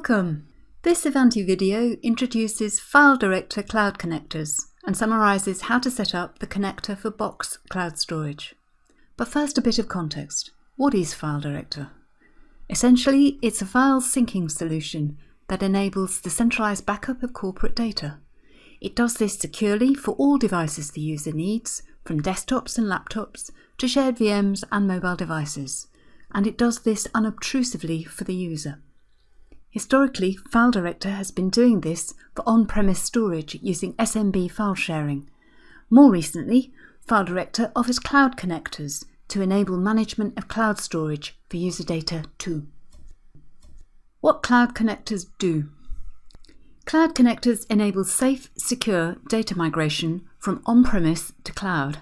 Welcome! This Ivanti video introduces File Director Cloud Connectors and summarises how to set up the connector for Box Cloud Storage. But first, a bit of context. What is File Director? Essentially, it's a file syncing solution that enables the centralised backup of corporate data. It does this securely for all devices the user needs, from desktops and laptops to shared VMs and mobile devices, and it does this unobtrusively for the user. Historically, File Director has been doing this for on-premise storage using SMB file sharing. More recently, File Director offers cloud connectors to enable management of cloud storage for user data too. What cloud connectors do? Cloud connectors enable safe, secure data migration from on-premise to cloud.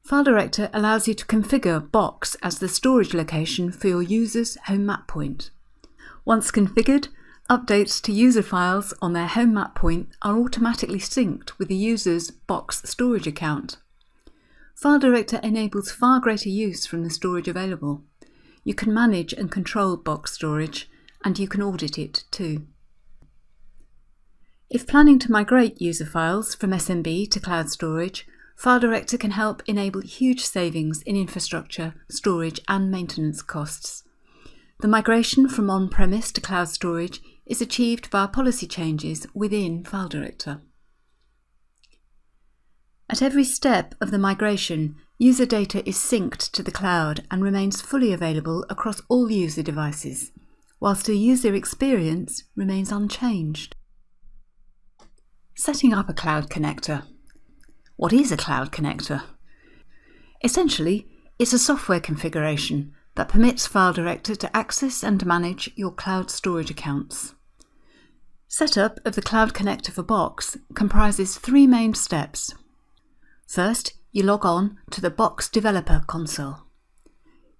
File Director allows you to configure Box as the storage location for your user's home map point. Once configured, updates to user files on their home map point are automatically synced with the user's Box storage account. File Director enables far greater use from the storage available. You can manage and control Box storage, and you can audit it too. If planning to migrate user files from SMB to cloud storage, File Director can help enable huge savings in infrastructure, storage and maintenance costs. The migration from on-premise to cloud storage is achieved via policy changes within File Director. At every step of the migration, user data is synced to the cloud and remains fully available across all user devices, whilst the user experience remains unchanged. Setting up a cloud connector. What is a cloud connector? Essentially, it's a software configuration that permits File Director to access and manage your cloud storage accounts. Setup of the Cloud Connector for Box comprises three main steps. First, you log on to the Box Developer Console.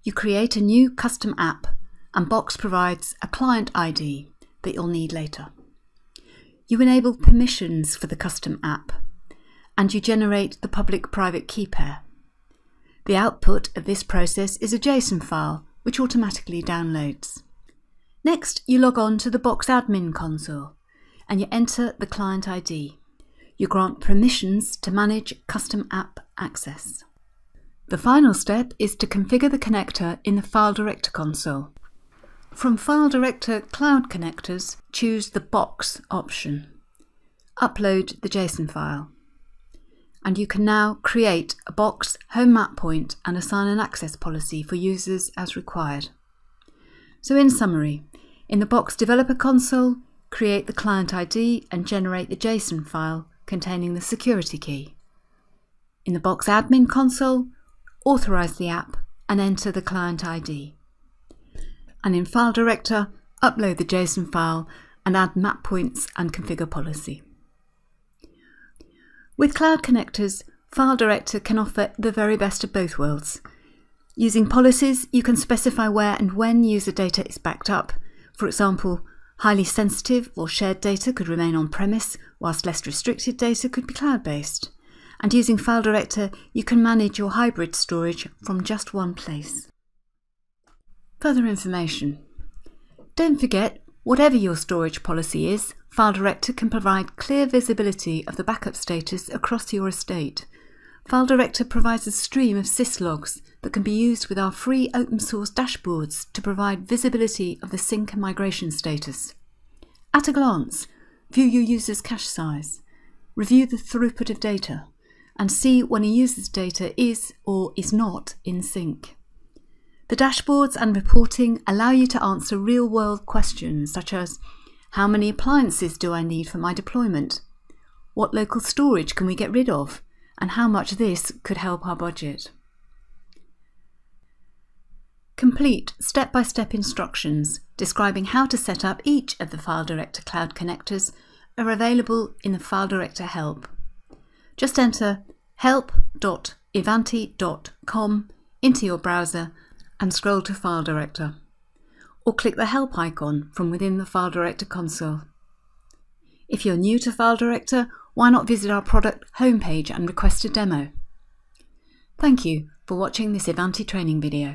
You create a new custom app, and Box provides a client ID that you'll need later. You enable permissions for the custom app, and you generate the public-private key pair. The output of this process is a JSON file, which automatically downloads. Next, you log on to the Box Admin console, and you enter the client ID. You grant permissions to manage custom app access. The final step is to configure the connector in the File Director console. From File Director Cloud Connectors, choose the Box option. Upload the JSON file. And you can now create a Box home map point and assign an access policy for users as required. So in summary, in the Box Developer Console, create the client ID and generate the JSON file containing the security key. In the Box Admin Console, authorize the app and enter the client ID. And in File Director, upload the JSON file and add map points and configure policy. With cloud connectors, File Director can offer the very best of both worlds. Using policies, you can specify where and when user data is backed up. For example, highly sensitive or shared data could remain on-premise, whilst less restricted data could be cloud-based. And using File Director, you can manage your hybrid storage from just one place. Further information. Don't forget, whatever your storage policy is, File Director can provide clear visibility of the backup status across your estate. File Director provides a stream of syslogs that can be used with our free open source dashboards to provide visibility of the sync and migration status. At a glance, view your user's cache size, review the throughput of data, and see when a user's data is or is not in sync. The dashboards and reporting allow you to answer real-world questions such as, how many appliances do I need for my deployment? What local storage can we get rid of? And how much this could help our budget? Complete step-by-step instructions describing how to set up each of the File Director Cloud Connectors are available in the File Director Help. Just enter help.ivanti.com into your browser and scroll to File Director, or click the Help icon from within the File Director console. If you're new to File Director, why not visit our product homepage and request a demo? Thank you for watching this Ivanti training video.